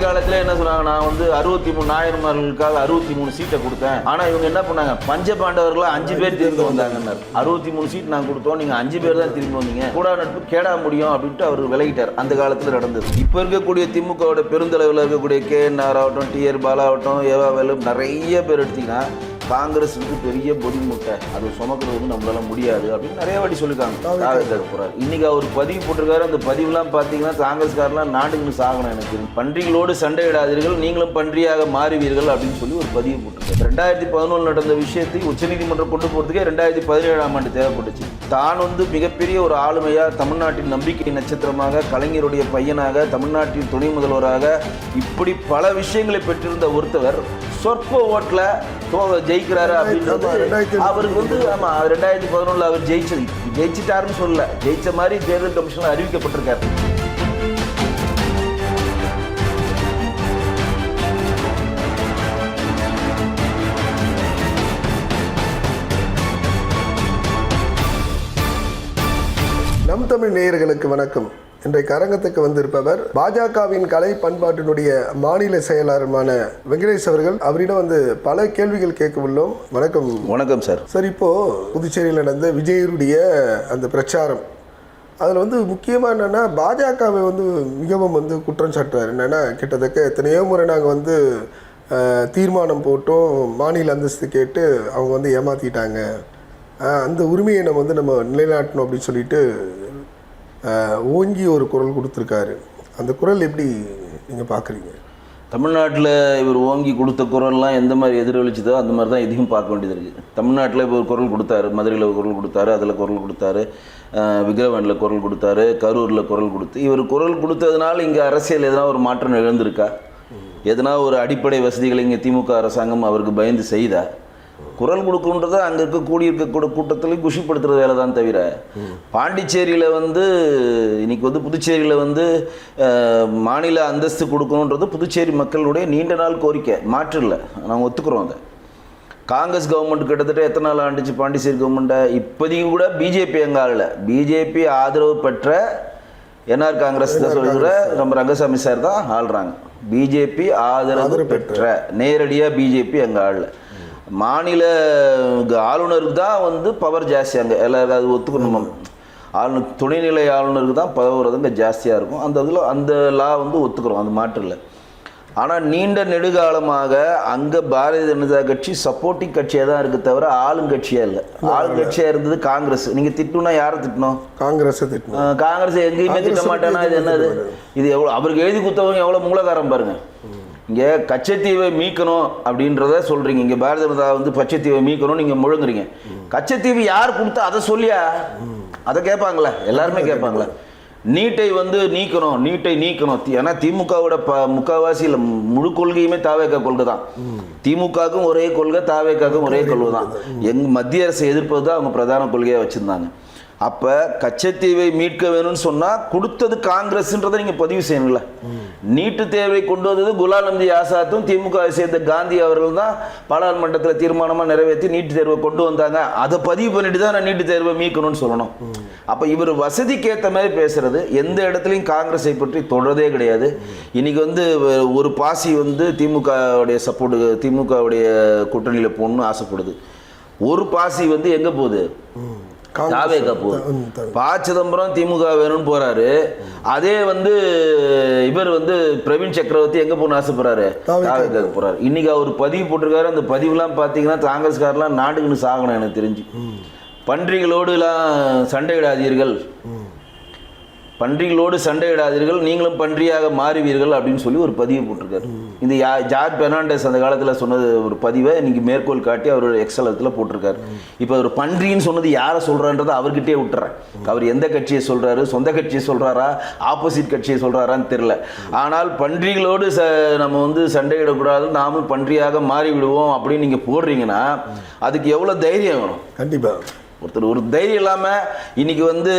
காலத்துல என்ன சொன்னாங்க, நான் வந்து 63 நாயன்மார்களுக்காக 63 சீட்டை கொடுத்தேன். ஆனா இவங்க என்ன பண்ணாங்க, பஞ்ச பாண்டவர்கள் 5 பேர் திரும்பி வந்தாங்க. 63 சீட் நாங்க கொடுத்தோம், நீங்க 5 பேர் தான் திரும்பி வந்தீங்க, கூடா நட்பு கேடா முடியும் அப்படின்ட்டு அவர் விலகிட்டார். அந்த காலத்துல நடந்தது. இப்ப இருக்கக்கூடிய திமுகவோட பெருந்தளவில் இருக்கக்கூடிய KNR ஆகட்டும், TR பாலா ஆகட்டும், ஏவா வேலு, நிறைய பேர் எடுத்தீங்கன்னா காங்கிரஸ் வந்து பெரிய பொடி முட்டை, அது சுமக்கிறது வந்து நம்மளால முடியாது அப்படின்னு நிறைய வாட்டி சொல்லியிருக்காங்க. போறாரு இன்னைக்கு அவர் பதிவு போட்டிருக்காரு. அந்த பதிவுலாம் பார்த்தீங்கன்னா காங்கிரஸ்காரெல்லாம் நாட்டுக்குன்னு சாகணும். எனக்கு பன்றிகளோடு சண்டையிடாதீர்கள், நீங்களும் பன்றியாக மாறுவீர்கள் அப்படின்னு சொல்லி ஒரு பதிவு போட்டிருக்காரு. 2011 நடந்த விஷயத்தை உச்சநீதிமன்றம் கொண்டு போகிறதுக்கே 2017ஆம் ஆண்டு தேவைப்பட்டுச்சு. தான் வந்து மிகப்பெரிய ஒரு ஆளுமையா, தமிழ்நாட்டின் நம்பிக்கை நட்சத்திரமாக, கலைஞருடைய பையனாக, தமிழ்நாட்டின் துணை முதல்வராக, இப்படி பல விஷயங்களை பெற்றிருந்த ஒருத்தவர் சொற்ப ஓட்டுல ஜெயிக்கிறாரு அப்படின்றது அவருக்கு வந்து ஆமா 2011 அவர் ஜெயிச்சிட்டாருன்னு சொல்லல, ஜெயிச்ச மாதிரி தேர்தல் கமிஷன்ல அறிவிக்கப்பட்டிருக்காரு. நம் தமிழ் நேயர்களுக்கு வணக்கம். இன்றைக்கு அரங்கத்துக்கு வந்திருப்பவர் பாஜகவின் கலை பண்பாட்டினுடைய மாநில செயலாளருமான வெங்கடேஷ் அவர்கள். அவரிடம் வந்து பல கேள்விகள் கேட்க உள்ளோம். வணக்கம். வணக்கம் சார். சார், இப்போ புதுச்சேரியில் நடந்த விஜயருடைய அந்த பிரச்சாரம், அதில் வந்து முக்கியமாக என்னென்னா பாஜகவை வந்து மிகவும் வந்து குற்றம் சாட்டுறாரு. என்னென்னா கிட்டத்தட்ட எத்தனையோ முறை நாங்கள் வந்து தீர்மானம் போட்டோம், மாநில அந்தஸ்து கேட்டு அவங்க வந்து ஏமாற்றிட்டாங்க, அந்த உரிமையை நம்ம நிலைநாட்டணும் அப்படின்னு சொல்லிட்டு ஓங்கி ஒரு குரல் கொடுத்துருக்காரு. அந்த குரல் எப்படி நீங்கள் பார்க்குறீங்க? தமிழ்நாட்டில் இவர் ஓங்கி கொடுத்த குரல்லாம் எந்த மாதிரி எதிரொலிச்சதோ அந்த மாதிரி தான் இதையும் பார்க்க வேண்டியது இருக்குது. தமிழ்நாட்டில் இப்போ ஒரு குரல் கொடுத்தாரு, மதுரையில் ஒரு குரல் கொடுத்தாரு, அதில் குரல் கொடுத்தாரு, விக்கிரவாண்டியில் குரல் கொடுத்தாரு, கரூரில் குரல் கொடுத்து, இவர் குரல் கொடுத்ததுனால இங்கே அரசியல் எதனா ஒரு மாற்றம் எழுந்திருக்கா? எதனா ஒரு அடிப்படை வசதிகளை இங்கே திமுக அரசாங்கம் அவருக்கு பயந்து செய்தா? குரல் கொடுக்குன்றதை அங்கே இருக்கக்கூடிய கூட்டத்திலையும் குஷிப்படுத்துகிற வேலை தான் தவிர, பாண்டிச்சேரியில் வந்து இன்னைக்கு வந்து புதுச்சேரியில் வந்து மாநில அந்தஸ்து கொடுக்கணுன்றது புதுச்சேரி மக்களுடைய நீண்ட நாள் கோரிக்கை, மாற்று இல்லை, நாங்கள் ஒத்துக்கிறோம். அதை காங்கிரஸ் கவர்மெண்ட் கிட்டத்தட்ட எத்தனை நாள் ஆண்டுச்சு பாண்டிச்சேரி கவர்மெண்ட்டை? இப்போதைக்கு கூட பிஜேபி எங்கே ஆளலை. பிஜேபி ஆதரவு பெற்ற என்ஆர் காங்கிரஸ் தான் சொல்கிற நம்ம ரங்கசாமி சார் தான் ஆள்றாங்க. பிஜேபி ஆதரவு பெற்ற நேரடியாக பிஜேபி எங்கே ஆளலை. மாநில ஆளுநருக்கு தான் வந்து பவர் ஜாஸ்தி. அங்கே எல்லாரும் அது ஒத்துக்கணும். ஆளுநர் துணைநிலை ஆளுநருக்கு தான் பவர் வந்து இங்கே ஜாஸ்தியாக இருக்கும். அந்த இதில் அந்த லா வந்து ஒத்துக்கிறோம், அது மாற்றம் இல்லை. ஆனால் நீண்ட நெடுகாலமாக அங்கே பாரதிய ஜனதா கட்சி சப்போர்ட்டிங் கட்சியாக தான் இருக்குது தவிர ஆளுங்கட்சியாக இல்லை. ஆளுங்கட்சியாக இருந்தது காங்கிரஸ். நீங்கள் திட்டணும்னா யாரை திட்டணும்? காங்கிரஸை திட்டணும். காங்கிரஸ் எங்கேயுமே திட்ட மாட்டேன்னா இது என்னது? இது எவ்வளோ அவருக்கு எழுதி கொடுத்தவங்க எவ்வளோ மூலகாரம் பாருங்கள். இங்கே கச்சத்தீவை மீட்கணும் அப்படின்றத சொல்கிறீங்க, இங்கே பாரதிய ஜனதா வந்து கச்சத்தீவை மீட்கணும் நீங்கள் முழங்குறீங்க. கச்சத்தீவு யார் கொடுத்தா அதை சொல்லியா? அதை கேட்பாங்களே, எல்லாருமே கேட்பாங்களே. நீட்டை வந்து நீக்கணும், நீட்டை நீக்கணும். ஏன்னா திமுகவோட முக்கால்வாசி இல்லை முழு கொள்கையுமே தாவேக்கா கொள்கை தான். திமுகவுக்கும் ஒரே கொள்கை, தாவேக்காவுக்கும் ஒரே கொள்கை தான். மத்திய அரசை எதிர்ப்பது தான் அவங்க பிரதான கொள்கையாக வச்சுருந்தாங்க. அப்போ கச்சத்தீவை மீட்க வேணும்னு சொன்னால் கொடுத்தது காங்கிரஸ்ன்றதை நீங்கள் பதிவு செய்யணும்ல. நீட்டு தேர்வை கொண்டு வந்தது குலாம் நபி ஆசாத்தும் திமுகவை சேர்ந்த காந்தி அவர்கள் தான் பாராளுமன்றத்தில் தீர்மானமாக நிறைவேற்றி நீட்டு தேர்வை கொண்டு வந்தாங்க. அதை பதிவு பண்ணிட்டு தான் நான் நீட்டு தேர்வை மீட்கணும்னு சொல்லணும். அப்போ இவர் வசதிக்கு ஏற்ற மாதிரி பேசுறது, எந்த இடத்துலையும் காங்கிரஸை பற்றி தொடரதே கிடையாது. இன்னைக்கு வந்து ஒரு பாசி வந்து திமுகவுடைய சப்போர்ட்டு, திமுகவுடைய கூட்டணியில் போகணும்னு ஆசைப்படுது. ஒரு பாசி வந்து எங்கே போகுது? தாவேக்கா போகுது. ப. சிதம்பரம் திமுக வேணும்னு போறாரு. அதே வந்து இவர் வந்து பிரவீன் சக்கரவர்த்தி எங்க போகணும்னு ஆசைப்படுறாரு? தாவேக்காக்கு போறாரு. இன்னைக்கு அவர் பதிவு போட்டிருக்காரு. அந்த பதிவுலாம் பார்த்தீங்கன்னா காங்கிரஸ்காரெல்லாம் நாடுக்குன்னு சாகணும். எனக்கு தெரிஞ்சு பன்றிகளோடுலாம் சண்டையிடாதீர்கள், பன்றிகளோடு சண்டையிடாதீர்கள், நீங்களும் பன்றியாக மாறுவீர்கள் அப்படின்னு சொல்லி ஒரு பதிவு போட்டிருக்காரு. இந்த ஜார்ஜ் பெர்னாண்டஸ் அந்த காலத்தில் சொன்னது ஒரு பதிவை இன்னைக்கு மேற்கோள் காட்டி அவர் எக்ஸலத்தில் போட்டிருக்காரு. இப்போ ஒரு பன்றின்னு சொன்னது யாரை சொல்கிறான்றதை அவர்கிட்டே விட்டுறேன். அவர் எந்த கட்சியை சொல்கிறாரு, சொந்த கட்சியை சொல்கிறாரா, ஆப்போசிட் கட்சியை சொல்கிறாரான்னு தெரில. ஆனால் பன்றிகளோடு நம்ம வந்து சண்டையிடக்கூடாது, நாமும் பன்றியாக மாறி விடுவோம் அப்படின்னு நீங்கள் போடுறீங்கன்னா அதுக்கு எவ்வளோ தைரியம் வேணும்? கண்டிப்பாக ஒருத்தர் ஒரு தைரியம் இல்லாம இன்னைக்கு வந்து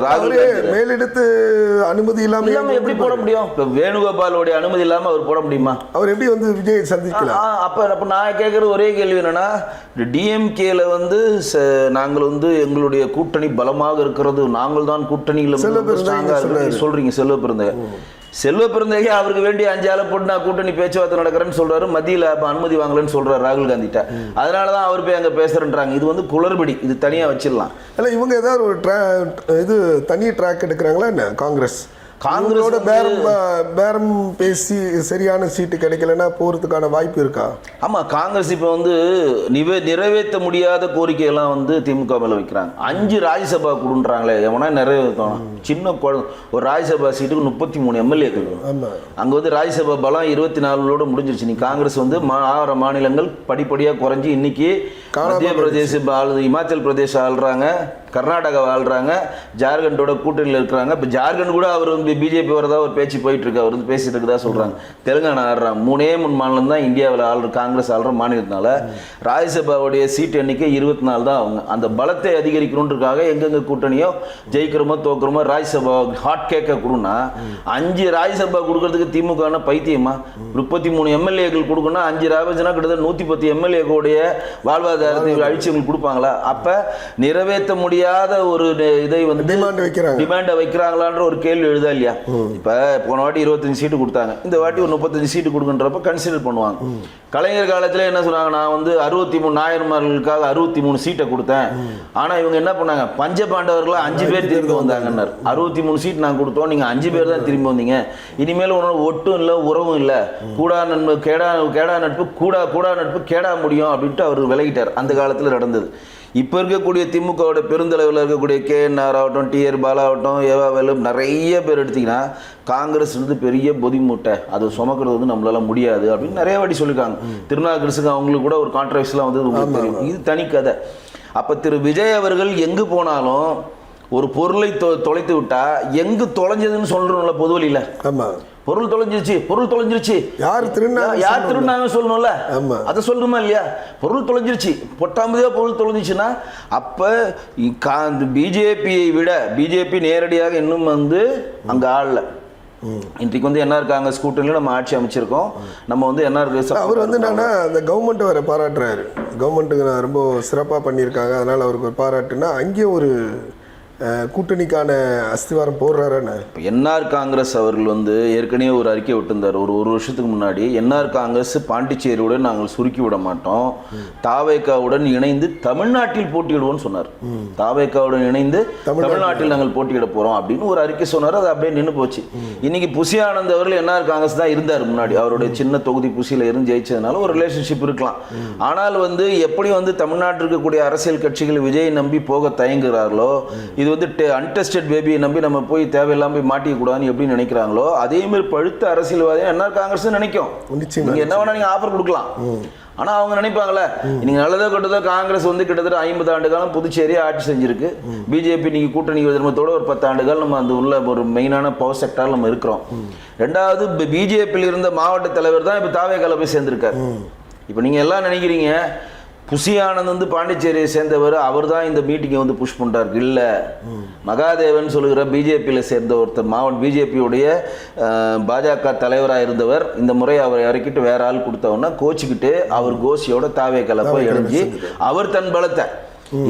ராகுல் மேலெடுத்து அனுமதி இல்லாம எப்படி போட முடியும்? இப்ப வேணுகோபாலோடைய அனுமதி இல்லாம அவர் போட முடியுமா? அவர் எப்படி வந்து விஜய் சந்திக்கலாம்? அப்ப நான் கேட்கற ஒரே கேள்வி என்னன்னா, டிஎம்கேல வந்து நாங்கள் வந்து எங்களுடைய கூட்டணி பலமாக இருக்கிறது, நாங்கள் தான் கூட்டணியில் சொல்றீங்க செல்வ பிறந்த. செல்வ பிறந்தகை அவருக்கு வேண்டிய 5 ஆளை போட்டு நான் கூட்டணி பேச்சுவார்த்தை நடக்கிறேன்னு சொல்றாரு, மத்தியில் அப்போ அனுமதி வாங்கலன்னு சொல்றாரு ராகுல் காந்திட்ட. அதனால தான் அவர் போய் அங்கே பேசுறேன்றாங்க. இது வந்து குளறுபடி, இது தனியாக வச்சிடலாம். இல்லை இவங்க ஏதாவது ஒரு இது தனி ட்ராக் எடுக்கிறாங்களா என்ன காங்கிரஸ்? காங்கிரஸோட பேரம் பேசி சரியான சீட்டு கிடைக்கலன்னா போகிறதுக்கான வாய்ப்பு இருக்கா? ஆமாம், காங்கிரஸ் இப்போ வந்து நிறைவேற்ற முடியாத கோரிக்கையெல்லாம் வந்து திமுக மேலே வைக்கிறாங்க. 5 ராஜ்யசபா கொடுன்றாங்களே, எவனா நிறைவேற்றணும். சின்ன ஒரு ராஜ்யசபா சீட்டுக்கு 33 எம்எல்ஏக்கள். அங்கே வந்து ராஜ்யசபா பலம் 24 முடிஞ்சிருச்சு. நீ காங்கிரஸ் வந்து 6 மாநிலங்கள் படிப்படியாக குறைஞ்சி இன்னைக்கு மத்திய பிரதேச இமாச்சல் பிரதேச ஆள்றாங்க, கர்நாடகா ஆள்றாங்க, ஜார்க்கண்டோட கூட்டணியில் இருக்கிறாங்க. இப்போ ஜார்க்கண்ட் கூட அவர் வந்து பிஜேபி வரதா ஒரு பேச்சு போயிட்டு இருக்கு, அவர் வந்து பேசிட்டு இருக்கதா சொல்றாங்க. தெலுங்கானா ஆடுறாங்க. 3 மாநிலம் தான் இந்தியாவில் ஆள்ற காங்கிரஸ் ஆள்ற மாநிலத்தினால ராஜ்யசபாவுடைய சீட் எண்ணிக்கை 24 தான். அவங்க அந்த பலத்தை அதிகரிக்கணுன்றதுக்காக எங்கெங்க கூட்டணியோ ஜெயிக்கிறோமோ தோக்குறோமோ ராஜ்யசபா ஹாட் கேட்க கொடுனா 5 ராஜ்யசபா கொடுக்கறதுக்கு திமுக பைத்தியமா? 33 எம்எல்ஏக்கள் கொடுக்கணும், 5 ராஜ்யசபா கிட்டத்தட்ட 110 எம்எல்ஏக்களுடைய வாழ்வாதாரத்தை அழிச்சவங்களுக்கு கொடுப்பாங்களா? அப்ப நிறைவேற்ற முடியாத ஒரு இதை வந்து டிமாண்டை வைக்கிறாங்களான்ற ஒரு கேள்வி எழுதா இல்லையா? இப்ப போன வாட்டி 25 சீட்டு கொடுத்தாங்க, இந்த வாட்டி ஒரு 35 சீட்டு கொடுக்குன்றப்ப கன்சிடர் பண்ணுவாங்க. கலைஞர் காலத்துல என்ன சொன்னாங்க, நான் வந்து 63 நாயன்மார்களுக்காக 63 சீட்டை கொடுத்தேன். ஆனா இவங்க என்ன பண்ணாங்க, பஞ்ச பாண்டவர்கள் 5 பேர் திரும்பி வந்தாங்கன்னாரு. 63 சீட் நான் கொடுத்தோம், நீங்க 5 பேர் தான் திரும்பி வந்தீங்க. இனிமேல் உன்னோட ஒட்டும் இல்லை உறவும் இல்லை, கூடா நட்பு கேடா நட்பு கூடா நட்பு கேடா முடியும் அப்படின்ட்டு அவர் விலகிட்டார். அந்த காலத்தில் நடந்தது. இப்போ இருக்கக்கூடிய திமுகவோட பெருந்தளவில் இருக்கக்கூடிய KNR ஆகட்டும், TR பாலா ஆகட்டும், ஏவா வேலு, நிறைய பேர் எடுத்திங்கன்னா காங்கிரஸ் வந்து பெரிய பொதி மூட்டை, அது சுமக்கிறது வந்து நம்மளால முடியாது அப்படின்னு நிறைய வாட்டி சொல்லியிருக்காங்க. திருநாகரசுக்கு அவங்களுக்கு கூட ஒரு கான்ட்ரவர்சிலாம் வந்து இது தனி கதை. அப்போ திரு விஜய் அவர்கள் எங்கு போனாலும் ஒரு பொருளை தொலைத்து விட்டா எங்கு தொலைஞ்சதுன்னு சொல்றோம்ல பொதுவெளியில. பொருள் தொலைஞ்சிருச்சு யார் திருநாங்க சொல்லணும்ல, அதை சொல்லணுமா இல்லையா? பொருள் தொலைஞ்சிருச்சு, பொட்டாமதியா பொருள் தொலைஞ்சிச்சுன்னா அப்ப பிஜேபியை விட பிஜேபி நேரடியாக இன்னும் வந்து அங்க ஆளல. இன்றைக்கு வந்து என்ஆர் காங்கிரஸ் கூட்டணியில் நம்ம ஆட்சி அமைச்சிருக்கோம். நம்ம வந்து என்ஆர் அவர் வந்து என்னன்னா அந்த கவர்மெண்ட் வர பாராட்டுறாரு, கவர்மெண்ட்டுக்கு ரொம்ப சிறப்பாக பண்ணியிருக்காங்க, அதனால அவருக்கு ஒரு பாராட்டுன்னா அங்கேயும் ஒரு கூட்டணிக்கான அஸ்திவாரம் போடுறாருன்னு. இப்போ என்ஆர் காங்கிரஸ் அவர்கள் வந்து ஏற்கனவே ஒரு அறிக்கை விட்டுருந்தார் ஒரு வருஷத்துக்கு முன்னாடி. என்ஆர் காங்கிரஸ் பாண்டிச்சேரியுடன் நாங்கள் சுருக்கி விட மாட்டோம், தாவேக்காவுடன் இணைந்து தமிழ்நாட்டில் போட்டியிடுவோம்னு சொன்னார். தாவேக்காவுடன் இணைந்து தமிழ்நாட்டில் நாங்கள் போட்டியிட போகிறோம் அப்படின்னு ஒரு அறிக்கை சொன்னார். அது அப்படியே நின்று போச்சு. இன்னைக்கு புசி ஆனந்த் அவர்கள் என்ஆர் காங்கிரஸ் தான் இருந்தார் முன்னாடி. அவருடைய சின்ன தொகுதி புசியில் இருந்து ஜெயிச்சதுனால ஒரு ரிலேஷன்ஷிப் இருக்கலாம். ஆனால் வந்து எப்படி வந்து தமிழ்நாட்டில் இருக்கக்கூடிய அரசியல் கட்சிகள் விஜய் நம்பி போக தயங்குகிறார்களோ, இது வந்து அன்டெஸ்டட் பேபியை நம்பி நம்ம போய் தேவையில்லாம போய் மாட்டிக்க கூடாதுன்னு எப்படி நினைக்கிறாங்களோ அதே மாதிரி பழுத்த அரசியல்வாதியும் என்ஆர் காங்கிரஸ் நினைக்கும். நீங்க என்ன வேணா நீங்க ஆஃபர் கொடுக்கலாம், ஆனா அவங்க நினைப்பாங்களே நீங்க நல்லதோ கெட்டதோ காங்கிரஸ் வந்து கிட்டத்தட்ட 50 ஆண்டு காலம் புதுச்சேரியை ஆட்சி செஞ்சிருக்கு. பிஜேபி நீங்க கூட்டணி தர்மத்தோட ஒரு 10 ஆண்டுகள் நம்ம அந்த உள்ள ஒரு மெயினான பவர் செக்டார் நம்ம இருக்கிறோம். ரெண்டாவது பிஜேபியில் இருந்த மாவட்ட தலைவர் தான் இப்ப தாவேக்கால போய் சேர்ந்திருக்காரு. இப்ப நீங்க எல்லாம் நினைக்கிறீங்க புசி ஆனந்த் வந்து பாண்டிச்சேரியை சேர்ந்தவர், அவர் தான் இந்த மீட்டிங்கை வந்து புஷ் பண்ணுறாரு. இல்லை, மகாதேவன் சொல்லுகிற பிஜேபியில் சேர்ந்த ஒருத்தர் மாவட்ட பிஜேபியுடைய பாஜக தலைவராக இருந்தவர் இந்த முறை அவரை இறக்கிட்டு வேற ஆள் கொடுத்தவொன்னா கோச்சிக்கிட்டு அவர் கோஷியோட தாவே கலப்பை இணைஞ்சி அவர் தன் பலத்தை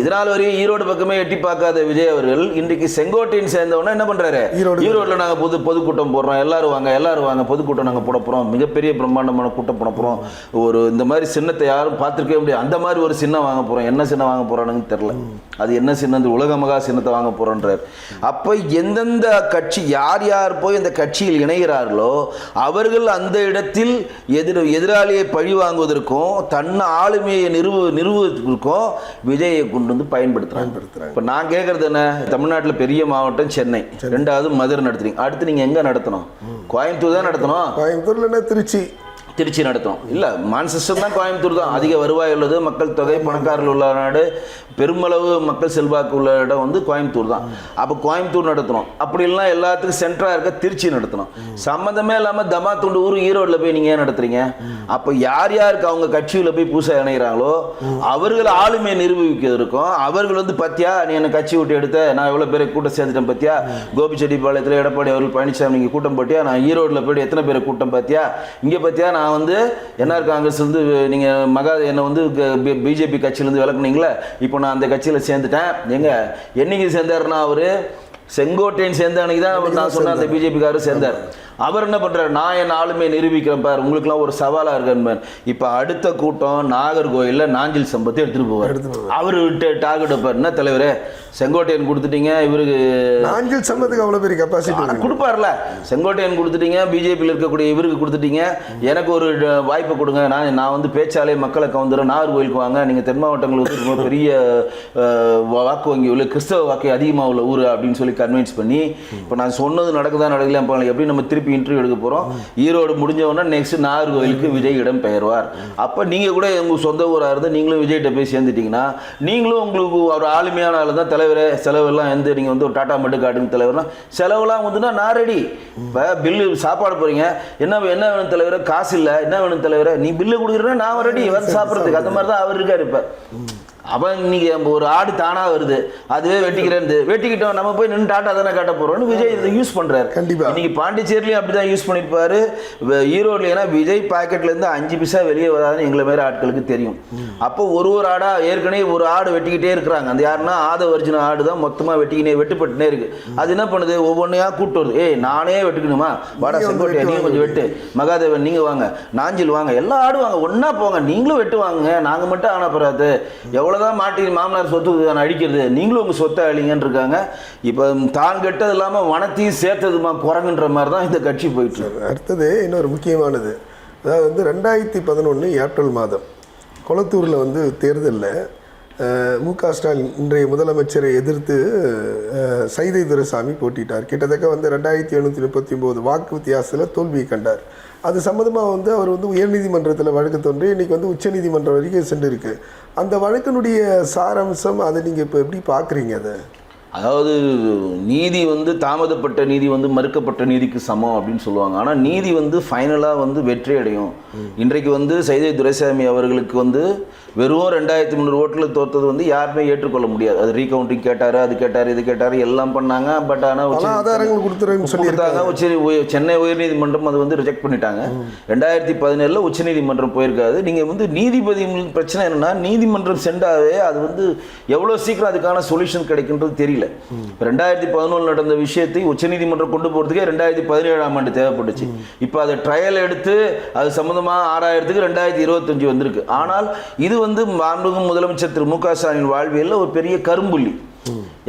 இதனால் வரையும் ஈரோடு பக்கமே எட்டி பார்க்காத விஜய் அவர்கள் இன்றைக்கு செங்கோட்டையின் சேர்ந்தவொன்னா என்ன பண்றாரு, ஈரோடுல நாங்க பொதுக்கூட்டம் போடுறோம், எல்லாரும் வாங்க பொதுக்கூட்டம் நாங்க போட போறோம், மிகப்பெரிய பிரம்மாண்டமான கூட்டம் போட போறோம், ஒரு இந்த மாதிரி சின்னத்தை யாரும் பார்த்துருக்கவே முடியாது, அந்த மாதிரி ஒரு சின்னம் வாங்க போறோம். என்ன சின்னம் வாங்க போறானுன்னு தெரியல, அது என்ன சின்னம், உலக மகா சின்னத்தை வாங்க போறோன்றார். அப்ப எந்தெந்த கட்சி யார் யார் போய் அந்த கட்சியில் இணைகிறார்களோ அவர்கள் அந்த இடத்தில் எதிராளியை பழி வாங்குவதற்கும் தன்ன ஆளுமையை நிறுவுவதற்கும் விஜயை கொண்டு வந்து பயன்படுத்துறாங்க. இப்ப நான் கேட்கறது என்ன, தமிழ்நாட்டில் பெரிய மாவட்டம் சென்னை, ரெண்டாவது மதுரை நடத்துறீங்க, அடுத்து நீங்க எங்க நடத்தணும்? கோயம்புத்தூர் தான் நடத்தணும். கோயம்புத்தூர்ல திருச்சி நடத்தணும். இல்லை, மான்செஸ்டர் தான், கோயம்புத்தூர் தான் அதிக வருவாய் உள்ளது, மக்கள் தொகை பணக்காரர்கள் உள்ள நாடு, பெருமளவு மக்கள் செல்வாக்கு உள்ள இடம் வந்து கோயம்புத்தூர் தான். அப்போ கோயம்புத்தூர் நடத்தணும். அப்படி இல்லைனா எல்லாத்துக்கும் சென்டராக இருக்க திருச்சி நடத்தணும். சம்மந்தமே இல்லாமல் தமா துண்டு ஊர் ஈரோட்டில் போய் நீங்கள் ஏன் நடத்துறீங்க? அப்போ யார் யாருக்கு அவங்க கட்சியில் போய் புதுசாக இணைகிறாங்களோ அவர்கள் ஆளுமையை நிரூபிக்கிறதுக்கும், அவர்கள் வந்து பத்தியா நீ என்னை கட்சி விட்டு எடுத்த, நான் எவ்வளோ பேரை கூட்டம் சேர்த்துட்டேன் பத்தியா, கோபிச்செட்டிப்பாளையத்தில் எடப்பாடி அவர்கள் பழனிசாமி நீங்கள் கூட்டம் போட்டியா, நான் ஈரோட்டில் போய்ட்டு எத்தனை பேரை கூட்டம் பார்த்தியா, இங்கே பார்த்தியா நான் வந்து என்ஆர் காங்கிரஸ் வந்து நீங்கள் என்னை வந்து பிஜேபி கட்சியிலேருந்து விளக்குனீங்களே, இப்போ நான் அந்த கட்சியில் சேர்ந்துட்டேன். எங்க என்னைக்கு சேர்ந்தாருன்னா அவரு செங்கோட்டையன் சேர்ந்த அன்னைக்கு தான் நான் சொன்ன அந்த பிஜேபிக்காரர் சேர்ந்தார். அவர் என்ன பண்றாரு, நான் என் ஆளுமையை நிரூபிக்கிறேன் பார், உங்களுக்குலாம் ஒரு சவாலா இருக்கேன். இப்ப அடுத்த கூட்டம் நாகர்கோயில்ல நாஞ்சில் சம்பத்தை எடுத்துட்டு போவார். அவரு டார்கெட் வைப்பார், என்ன தலைவரே செங்கோட்டையன் கொடுத்துட்டீங்க, இவருக்கு நாஞ்சில் சம்பத்துக்கு அவ்வளவு பெரிய கெப்பாசிட்டி கொடுப்பார்ல, செங்கோட்டையன் கொடுத்துட்டீங்க, பிஜேபியில் இருக்கக்கூடிய இவருக்கு கொடுத்துட்டீங்க, எனக்கு ஒரு வாய்ப்பை கொடுங்க, நான் வந்து பேச்சாலே மக்களை கவுந்துறேன், நாகர்கோயிலுக்கு வாங்க, நீங்க தென் மாவட்டங்களுக்கு ரொம்ப பெரிய வாக்கு வங்கி உள்ள கிறிஸ்தவ வாக்கு அதிகமாக உள்ள ஊர் அப்படின்னு சொல்லி கன்வின்ஸ் பண்ணி, இப்போ நான் சொன்னது நடக்குதா நடக்கல எப்படி நம்ம திருப்பி இன்டர்வியூ எடுக்க போறோம், ஈரோடு முடிஞ்சவொடனே நெக்ஸ்ட் நாகர்கோயிலுக்கு விஜய் இடம் பெயர்வார். அப்ப நீங்க கூட உங்க சொந்த ஊரா இருந்து நீங்களும் விஜய்கிட்ட போய் சேர்ந்துட்டீங்கன்னா, நீங்களும் உங்களுக்கு ஒரு ஆளுமையான ஆளு தான் தலைவரே, செலவெல்லாம் எந்த நீங்க வந்து ஒரு டாட்டா மட்டும் காட்டுங்க தலைவர்னா, செலவெல்லாம் வந்துன்னா நான் ரெடி. இப்போ பில்லு சாப்பாடு போறீங்க, என்ன வேணும் தலைவரே, காசு இல்லை, என்ன வேணும் தலைவரே, நீ பில்லு கொடுக்குறேன்னா நான் ரெடி வந்து சாப்பிட்றதுக்கு. அந்த மாதிரி தான் அவர் இருக்காரு. இப்போ அவன் இன்னைக்கு ஒரு ஆடு தானா வருது, அதுவே வெட்டிக்கிட்டோம், நம்ம போய் நின்று டாட்டா தானே காட்ட போறோம்னு விஜய் இதை யூஸ் பண்றாரு. கண்டிப்பா இன்னைக்கு பாண்டிச்சேரியிலையும் அப்படிதான் யூஸ் பண்ணிருப்பாரு. ஈரோடுல ஏன்னா விஜய் பாக்கெட்ல இருந்து 5 பைசா வெளியே வராதுன்னு எங்களை மாதிரி ஆட்களுக்கு தெரியும். அப்போ ஒரு ஆடா ஏற்கனவே ஒரு ஆடு வெட்டிக்கிட்டே இருக்கிறாங்க. அந்த யாருன்னா ஆதவர்ஜின ஆடு தான் மொத்தமா வெட்டுப்பட்டுனே இருக்கு. அது என்ன பண்ணுது, ஒவ்வொன்றையா கூட்டு வருது. நானே வெட்டுக்கணுமா, வாடா செங்கோட்டையா நீங்க கொஞ்சம் வெட்டு, மகாதேவன் நீங்க வாங்க, நாஞ்சில் வாங்க, எல்லா ஆடு வாங்க, ஒன்னா போங்க, நீங்களும் வெட்டுவாங்க, நாங்க மட்டும் ஆனா போறாது, எவ்வளவுதான் மாட்டி மாமனார் சொத்து அடிக்கிறது, நீங்களும் உங்க சொத்தை அழிங்கன்னு இருக்காங்க. இப்ப தான் கெட்டது இல்லாம வனத்தையும் சேர்த்ததுமா குரங்குன்ற மாதிரி தான் இந்த கட்சி போயிட்டு இருக்கு. அடுத்தது இன்னொரு முக்கியமானது, அதாவது வந்து 2011 ஏப்ரல் மாதம் கொளத்தூரில் வந்து தேர்தலில் மு.க. ஸ்டாலின் இன்றைய முதலமைச்சரை எதிர்த்து சைதை துரைசாமி போட்டிட்டார். கிட்டத்தட்ட வந்து 2739 வாக்கு வித்தியாசத்தில் தோல்வியை கண்டார். அது சம்மந்தமாக வந்து அவர் வந்து உயர்நீதிமன்றத்தில் வழக்கு தோன்றி இன்றைக்கி வந்து உச்சநீதிமன்றம் வரைக்கும் சென்றிருக்கு. அந்த வழக்கினுடைய சாராம்சம் அதை நீங்கள் இப்போ எப்படி பார்க்குறீங்க? அதை அதாவது நீதி வந்து தாமதப்பட்ட நீதி வந்து மறுக்கப்பட்ட நீதிக்கு சமம் அப்படின்னு சொல்லுவாங்க. ஆனால் நீதி வந்து ஃபைனலாக வந்து வெற்றி அடையும். இன்றைக்கு வந்து சைதை துரைசாமி அவர்களுக்கு வந்து வெறும் 2300 ஓட்டில் தோற்றது வந்து யாருமே ஏற்றுக்கொள்ள முடியாது. அது ரீகவுண்டிங் கேட்டார், அது கேட்டார், இது கேட்டார், எல்லாம் பண்ணாங்க. பட் ஆனால் சென்னை உயர்நீதிமன்றம் அது வந்து ரிஜெக்ட் பண்ணிட்டாங்க. 2017 உச்சநீதிமன்றம் போயிருக்காது. நீங்கள் வந்து நீதிபதி பிரச்சனை என்னன்னா, நீதிமன்றம் சென்றாவே அது வந்து எவ்வளோ சீக்கிரம் அதுக்கான சொல்யூஷன் கிடைக்குன்றது தெரியல. 2011 நடந்த விஷயத்தை உச்சநீதிமன்றம் கொண்டு போகிறதுக்கே 2017ஆம் ஆண்டு தேவைப்பட்டுச்சு. இப்போ அதை ட்ரையல் எடுத்து அது சம்பந்தமாக ஆராயறதுக்கு 2025 வந்திருக்கு. ஆனால் இது வந்து மாண்புமிகு முதலமைச்சர் திரு மு.க. ஸ்டாலின் வாழ்வியல்ல ஒரு பெரிய கரும்புள்ளி.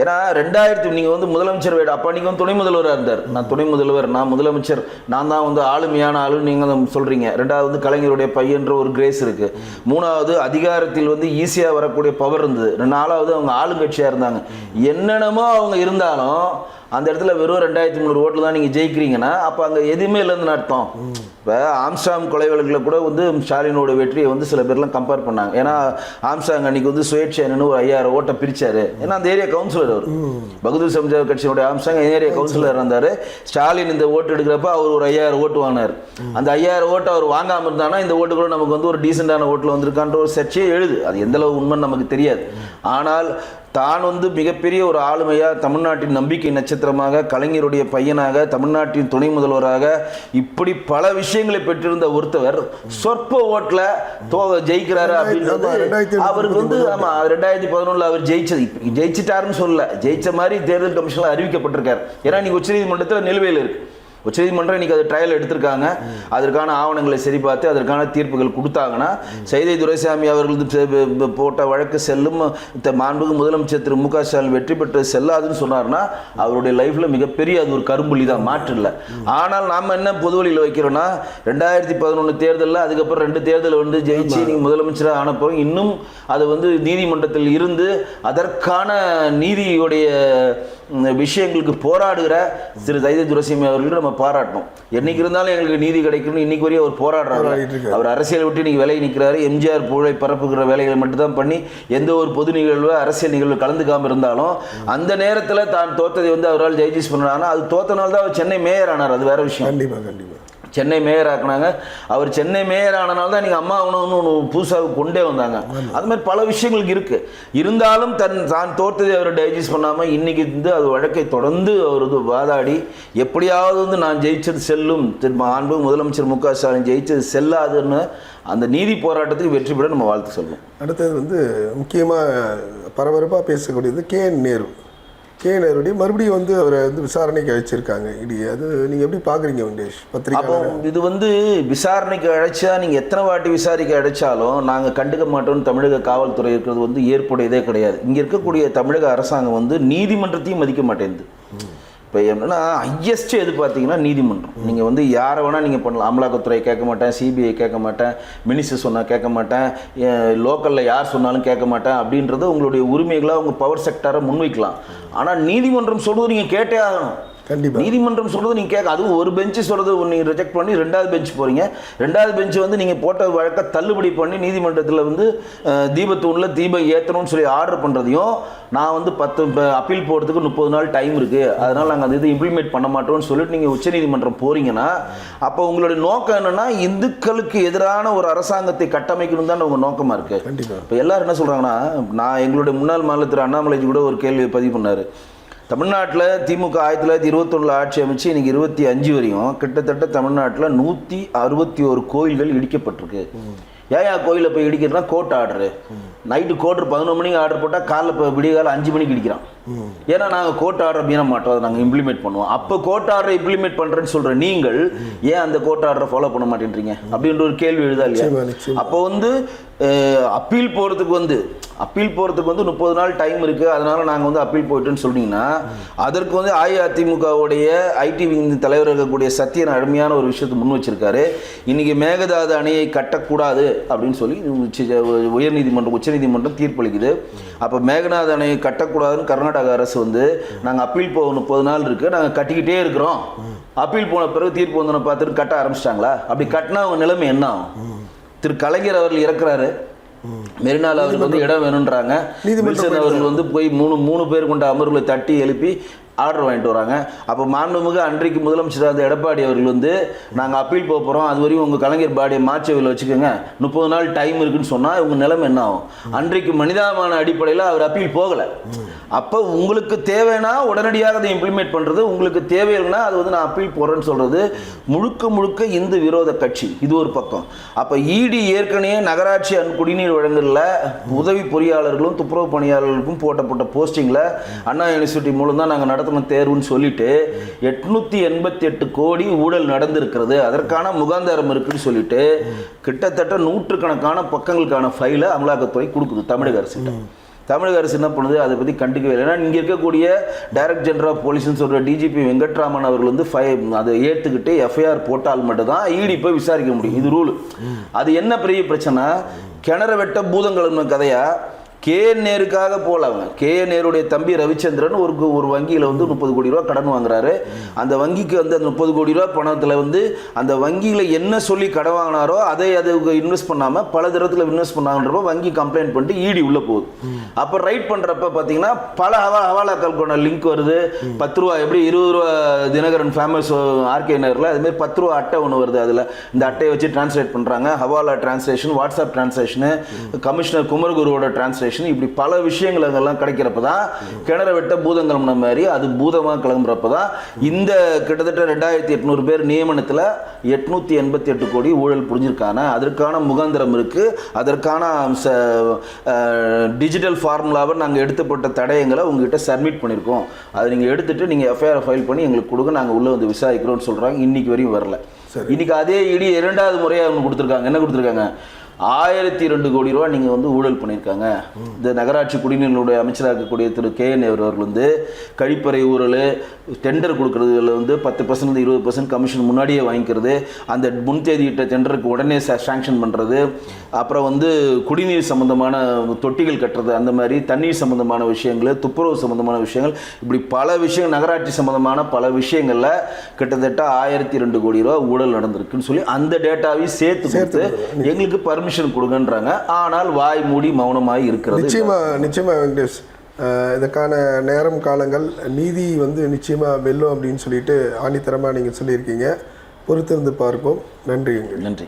ஏன்னா 2000 நீங்க வந்து முதலமைச்சர் அப்ப நீங்க வந்து துணை முதல்வராக இருந்தார். நான் துணை முதல்வர், நான் முதலமைச்சர், நான் தான் வந்து ஆளுமையான ஆளுன்னு நீங்க சொல்றீங்க. 2வது வந்து கலைஞருடைய பையன்ற ஒரு கிரேஸ் இருக்கு. 3வது அதிகாரத்தில் வந்து ஈஸியா வரக்கூடிய பவர் இருந்தது. 4வது அவங்க ஆளுங்கட்சியா இருந்தாங்க. என்னென்னமோ அவங்க இருந்தாலும் அந்த இடத்துல வெறும் 2300 ஓட்டில் தான் நீங்கள் ஜெயிக்கிறீங்கன்னா அப்போ அங்கே எதுவுமே இல்லைன்னு அர்த்தம். இப்போ ஆம்ஸ்டாங் கொலை வழக்கில் கூட வந்து ஸ்டாலினோட வெற்றியை வந்து சில பேர்லாம் கம்பேர் பண்ணாங்க. ஏன்னா ஆம்ஸ்டாங் அன்னைக்கு வந்து சுயேட்சைன்னு ஒரு 5000 ஓட்டை பிரிச்சாரு. ஏன்னா அந்த ஏரியா கவுன்சிலர் அவர் பகதூர் சமாஜ் கட்சியினுடைய ஆம்ஸ்டாங் ஏரியா கவுன்சிலர் இருந்தார். ஸ்டாலின் இந்த ஓட்டு எடுக்கிறப்ப அவர் ஒரு 5000 ஓட்டு வாங்கினார். அந்த 5000 ஓட்டு அவர் வாங்காமல் இருந்தானா இந்த ஓட்டு கூட நமக்கு வந்து ஒரு டீசெண்டான ஓட்டில் வந்திருக்கான்ற ஒரு சர்ச்சையே எழுது. அது எந்தளவு உண்மைன்னு நமக்கு தெரியாது. ஆனால் தான் வந்து மிகப்பெரிய ஒரு ஆளுமையாக, தமிழ்நாட்டின் நம்பிக்கை நட்சத்திரமாக, கலைஞருடைய பையனாக, தமிழ்நாட்டின் துணை முதல்வராக இப்படி பல விஷயங்களை பெற்றிருந்த ஒருத்தவர் சொற்ப ஓட்டில் ஜெயிக்கிறாரு அப்படின்றது அவருக்கு வந்து ஆமா 2011 அவர் ஜெயிச்சிட்டாருன்னு சொல்லல, ஜெயிச்ச மாதிரி தேர்தல் கமிஷன்ல அறிவிக்கப்பட்டிருக்காரு. ஏன்னா நீங்க உச்சநீதிமன்றத்தில் நிலுவையில் இருக்கு. உச்சநீதிமன்றம் இன்னைக்கு அது ட்ரையல் எடுத்திருக்காங்க. அதற்கான ஆவணங்களை சரி பார்த்து அதற்கான தீர்ப்புகள் கொடுத்தாங்கன்னா சைதை துரைசாமி அவர்கள் போட்ட வழக்கு செல்லும். மாண்புமிகு முதலமைச்சர் திரு மு.க. ஸ்டாலின் வெற்றி பெற்று செல்லாதுன்னு சொன்னார்னா அவருடைய லைஃப்ல மிகப்பெரிய அது ஒரு கரும்புள்ளி தான், மாற்று இல்லை. ஆனால் நாம என்ன பொது வழியில் வைக்கிறோம்னா 2011 தேர்தலில் அதுக்கப்புறம் 2 தேர்தல் வந்து ஜெயிச்சு நீங்க முதலமைச்சராக ஆனப்போம் இன்னும் அது வந்து நீதிமன்றத்தில் இருந்து அதற்கான நீதியுடைய விஷயங்களுக்கு போராடுகிற திரு சைதை துரைசாமி அவர்களுக்கு நம்ம பாராட்டணும். என்னைக்கு இருந்தாலும் எங்களுக்கு நீதி கிடைக்கணும். இன்னைக்கு வரையும் அவர் போராடுறாரு. அவர் அரசியல் விட்டு இன்னைக்கு விலகி நிற்கிறாரு. எம்ஜிஆர் புகழை பரப்புகிற வேலைகளை மட்டும்தான் பண்ணி எந்த ஒரு பொது நிகழ்வு அரசியல் நிகழ்வு கலந்துக்காம இருந்தாலும் அந்த நேரத்தில் தான் தோத்ததை வந்து அவரால் ஜெயிஜிஸ் பண்ணாருன்னா அது தோத்தனால தான் அவர் சென்னை மேயர் ஆனார். அது வேற விஷயம். கண்டிப்பாக கண்டிப்பாக சென்னை மேயர் ஆக்குனாங்க. அவர் சென்னை மேயர் ஆனனால தான் நீங்கள் அம்மா உணவுன்னு ஒன்று புதுசாக கொண்டே வந்தாங்க. அது மாதிரி பல விஷயங்களுக்கு இருக்கு. இருந்தாலும் தான் தோற்றதை அவர் டைஜஸ்ட் பண்ணாமல் இன்னைக்கு வந்து அது வழக்கை தொடர்ந்து அவர் வந்து வாதாடி எப்படியாவது வந்து நான் ஜெயிச்சது செல்லும், அன்பு முதலமைச்சர் மு.க. ஸ்டாலின் ஜெயிச்சது செல்லாதுன்னு அந்த நீதி போராட்டத்துக்கு வெற்றி பெற நம்ம வாழ்த்து சொல்லணும். அடுத்தது வந்து முக்கியமாக பரபரப்பாக பேசக்கூடியது KN நேரு. கேனருடைய மறுபடியும் வந்து அவரை வந்து விசாரணைக்கு அழைச்சிருக்காங்க இடி. அது நீங்கள் எப்படி பார்க்குறீங்க வெங்கடேஷ் அப்போ பத்திரிகை? இது வந்து விசாரணைக்கு அழைச்சா நீங்கள் எத்தனை வாட்டி விசாரிக்க அழைச்சாலும் நாங்கள் கண்டுக்க மாட்டோம்னு தமிழக காவல்துறை இருக்கிறது வந்து ஏற்புடையதே கிடையாது. இங்கே இருக்கக்கூடிய தமிழக அரசாங்கம் வந்து நீதிமன்றத்தையும் மதிக்க மாட்டேங்குது. இப்போ என்னன்னா ஹையஸ்ட் எது பார்த்தீங்கன்னா நீதிமன்றம். நீங்கள் வந்து யாரை வேணால் நீங்கள் பண்ணலாம். அமலாக்கத்துறை கேட்க மாட்டேன், சிபிஐ கேட்க மாட்டேன், மினிஸ்டர் சொன்னால் கேட்க மாட்டேன், லோக்கலில் யார் சொன்னாலும் கேட்க மாட்டேன் அப்படின்றது உங்களுடைய உரிமைகளாக உங்கள் பவர் செக்டாரை முன்வைக்கலாம். ஆனால் நீதிமன்றம் சொல்வது நீங்கள் கேட்டே ஆகணும். கண்டிப்பாக நீதிமன்றம் சொல்கிறது நீங்கள் கேட்க, அதுவும் ஒரு பெஞ்சு சொல்கிறது நீங்கள் ரிஜெக்ட் பண்ணி ரெண்டாவது பெஞ்ச் போகிறீங்க. ரெண்டாவது பெஞ்சு வந்து நீங்கள் போட்ட வழக்கை தள்ளுபடி பண்ணி நீதிமன்றத்தில் வந்து தீபத்தூணில் தீபம் ஏற்றணும்னு சொல்லி ஆர்டர் பண்ணுறதையும் நான் வந்து அப்பீல் போகிறதுக்கு 30 நாள் டைம் இருக்குது, அதனால் நாங்கள் அது இது இம்ப்ளிமெண்ட் பண்ண மாட்டோம்னு சொல்லிட்டு நீங்கள் உச்சநீதிமன்றம் போகிறீங்கன்னா அப்போ உங்களுடைய நோக்கம் என்னென்னா இந்துக்களுக்கு எதிரான ஒரு அரசாங்கத்தை கட்டமைக்கணும் தான் உங்கள் நோக்கமாக இருக்குது. கண்டிப்பாக. இப்போ எல்லாரும் என்ன சொல்கிறாங்கன்னா, நான் எங்களுடைய முன்னாள் மாநில திரு அண்ணாமலைஜி கூட ஒரு கேள்வியை பதிவு பண்ணார். தமிழ்நாட்டில் திமுக 1921 ஆட்சி அமைச்சு இன்னைக்கு 25 வரையும் கிட்டத்தட்ட தமிழ்நாட்டில் 161 கோயில்கள் இடிக்கப்பட்டிருக்கு. ஏன் கோயிலில் போய் இடிக்கிறதுனா கோர்ட் ஆர்டரு. நைட்டு கோர்ட்டு 11 மணிக்கு ஆர்டர் போட்டால் காலைல இப்போ விடிய காலம் 5 மணிக்கு இடிக்கிறான். ஏன்னா நாங்கள் கோர்ட் ஆர்டர் மீற மாட்டோம், அதை நாங்கள் இம்ப்ளிமெண்ட் பண்ணுவோம். அப்போ கோர்ட் ஆர்டரை இம்ப்ளிமெண்ட் பண்ணுறேன்னு சொல்கிற நீங்கள் ஏன் அந்த கோர்ட் ஆர்டரை ஃபாலோ பண்ண மாட்டேன்றீங்க அப்படின்ற ஒரு கேள்வி எழுதா இல்லையா? அப்போ வந்து அப்பீல் போகிறதுக்கு வந்து 30 நாள் டைம் இருக்குது, அதனால் நாங்கள் வந்து அப்பீல் போயிட்டோன்னு சொல்லிங்கன்னா அதற்கு வந்து அஇஅதிமுகவுடைய ஐடி விங் தலைவர் இருக்கக்கூடிய சத்தியன் அருமையான ஒரு விஷயத்தை முன் வச்சிருக்காரு. இன்றைக்கி மேகதாது அணையை கட்டக்கூடாது அப்படின்னு சொல்லி உச்சநீதிமன்றம் தீர்ப்பளிக்குது. அப்போ மேகதாது அணையை கட்டக்கூடாதுன்னு கர்நாடக அரசு வந்து நாங்கள் அப்பீல் போக 30 நாள் இருக்குது, நாங்கள் கட்டிக்கிட்டே இருக்கிறோம், அப்பீல் போன பிறகு தீர்ப்பு வந்தோன்னு பார்த்துட்டு கட்ட ஆரம்பிச்சிட்டாங்களா? அப்படி கட்டினா அவங்க நிலைமை என்ன ஆகும்? திரு கலைஞர் அவர்கள் இறக்குறாரு, மெரினால் அவருக்கு வந்து இடம் வேணுன்றாங்க. வில்சன் அவர்கள் வந்து போய் மூணு பேர் கொண்ட அமர்வுகளை தட்டி எழுப்பி ஆர்டர் வாங்கிட்டு வராங்க. அப்போ மாண்புமிகு அன்றைக்கு முதலமைச்சர் அந்த எடப்பாடி அவர்கள் வந்து நாங்கள் அப்பீல் போக போகிறோம், அது வரையும் உங்கள் கலைஞர் பாடியை மாற்றவில் வச்சுக்கோங்க, 30 நாள் டைம் இருக்குன்னு சொன்னால் இவங்க நிலைமை என்ன ஆகும்? அன்றைக்கு மனிதாபிமான அடிப்படையில் அவர் அப்பீல் போகலை. அப்போ உங்களுக்கு தேவைன்னா உடனடியாக அதை இம்ப்ளிமெண்ட் பண்ணுறது, உங்களுக்கு தேவையில்லைன்னா அது வந்து நான் அப்பீல் போடுறேன்னு சொல்கிறது முழுக்க இந்து விரோத கட்சி. இது ஒரு பக்கம். அப்போ இடி ஏற்கனவே நகராட்சி குடிநீர் வழங்கலில் உதவி பொறியாளர்களும் துப்புரவு பணியாளர்களுக்கும் போட்ட போஸ்டிங்கில் அண்ணா யூனிவர்சிட்டி மூலம் தான் நாங்கள் தேர்வுன்னு சொல்லிட்டு 888 கோடி ஊழல் நடந்திருக்கிறது, அதற்கான முகாந்தாரம் இருக்குன்னு சொல்லிட்டு கிட்டத்தட்ட 100கணக்கான பக்கங்களுக்கான ஃபைலை அமலாக்கத்துறை கொடுக்குது தமிழக அரசு. தமிழக அரசு என்ன பண்ணுது? அதை பற்றி கண்டுக்கவே இல்லை. ஏன்னா இங்கே இருக்கக்கூடிய டைரக்டர் ஜெனரல் ஆஃப் போலீஸ்னு சொல்கிற டிஜிபி வெங்கட்ராமன் அவர்கள் வந்து அதை ஏற்றுக்கிட்டு எஃப்ஐஆர் போட்டால் மட்டும்தான் இடி போய் விசாரிக்க முடியும். இது ரூல். அது என்ன பெரிய பிரச்சனை? கிணற வெட்ட பூதங்கள் கதையா கேஎன் நேருக்காக போகல. அவங்க கேஎன் நேருடைய தம்பி ரவிச்சந்திரன் ஒரு வங்கியில் வந்து 30 கோடி ரூபா கடன் வாங்குறாரு. அந்த வங்கிக்கு வந்து அந்த 30 கோடி ரூபா பணத்தில் வந்து அந்த வங்கியில் என்ன சொல்லி கடன் வாங்கினாரோ அதை இன்வெஸ்ட் பண்ணாமல் பல தரத்தில் இன்வெஸ்ட் பண்ணாங்கன்றப்ப வங்கி கம்ப்ளைண்ட் பண்ணிட்டு இடி உள்ளே போகுது. அப்போ ரைட் பண்ணுறப்ப பார்த்தீங்கன்னா பல ஹவாலாக்கள் கொண்ட லிங்க் வருது. 10 ரூபா எப்படி 20 ரூபா தினகரன் ஃபேமஸ் ஆர்கே நகரில் அதுமாரி 10 ரூபா அட்டை ஒன்று வருது. அதில் இந்த அட்டையை வச்சு டிரான்ஸ்லேட் பண்ணுறாங்க. ஹவாலா translation, WhatsApp translation, commissioner குமரகுருவோட translation, இப்படி பல விஷயங்கள் அங்கெல்லாம் கிடைக்கிறப்ப தான் கிணற வெட்ட பூதங்கள் மாதிரி அது பூதமாக கிளம்புறப்ப தான் இந்த கிட்டத்தட்ட 2800 பேர் நியமனத்தில் 888 கோடி ஊழல் புரிஞ்சிருக்காங்க. அதற்கான முகாந்திரம் இருக்குது. அதற்கான டிஜிட்டல் ஃபார்முலாவை நாங்கள் எடுத்துப்பட்ட தடயங்களை உங்ககிட்ட சப்மிட் பண்ணியிருக்கோம். அதை நீங்கள் எடுத்துகிட்டு நீங்கள் எஃப்ஐஆர் ஃபைல் பண்ணி எங்களுக்கு கொடுங்க, நாங்கள் உள்ளே வந்து விசாரிக்கிறோம்னு சொல்கிறாங்க. இன்றைக்கி வரையும் வரல. இன்றைக்கி அதே இடி 2வது முறையாக அவங்க கொடுத்துருக்காங்க. என்ன கொடுத்துருக்காங்க? 1002 கோடி ரூபா நீங்கள் வந்து ஊழல் பண்ணியிருக்காங்க. இந்த நகராட்சி குடிநீர்களுடைய அமைச்சராக இருக்கக்கூடிய திரு கேஎன் அவர்கள் வந்து கழிப்பறை ஊழல், டெண்டர் கொடுக்கறதுல வந்து 10% 20% கமிஷன் முன்னாடியே வாங்கிக்கிறது, அந்த முன்தேதியிட்ட டெண்டருக்கு உடனே சாங்ஷன் பண்ணுறது, அப்புறம் வந்து குடிநீர் சம்மந்தமான தொட்டிகள் கட்டுறது, அந்த மாதிரி தண்ணீர் சம்மந்தமான விஷயங்கள், துப்புரவு சம்மந்தமான விஷயங்கள், இப்படி பல விஷயங்கள் நகராட்சி சம்மந்தமான பல விஷயங்களில் கிட்டத்தட்ட 1002 கோடி ரூபா ஊழல் நடந்திருக்குன்னு சொல்லி அந்த டேட்டாவையும் சேர்த்து கொடுத்து எங்களுக்கு பர்மிஷன் கொடுங்கன்றாங்க. ஆனால் வாய் மூடி மௌனமாய் இருக்கிறது. நிச்சயமா வெங்கடேஷ், இதுக்கான நேரம் காலங்கள் நீதி வந்து நிச்சயமாக வெல்லும் அப்படின்னு சொல்லிட்டு ஆணித்தரமாக நீங்கள் சொல்லியிருக்கீங்க. பொறுத்திருந்து பார்ப்போம். நன்றி. நன்றி.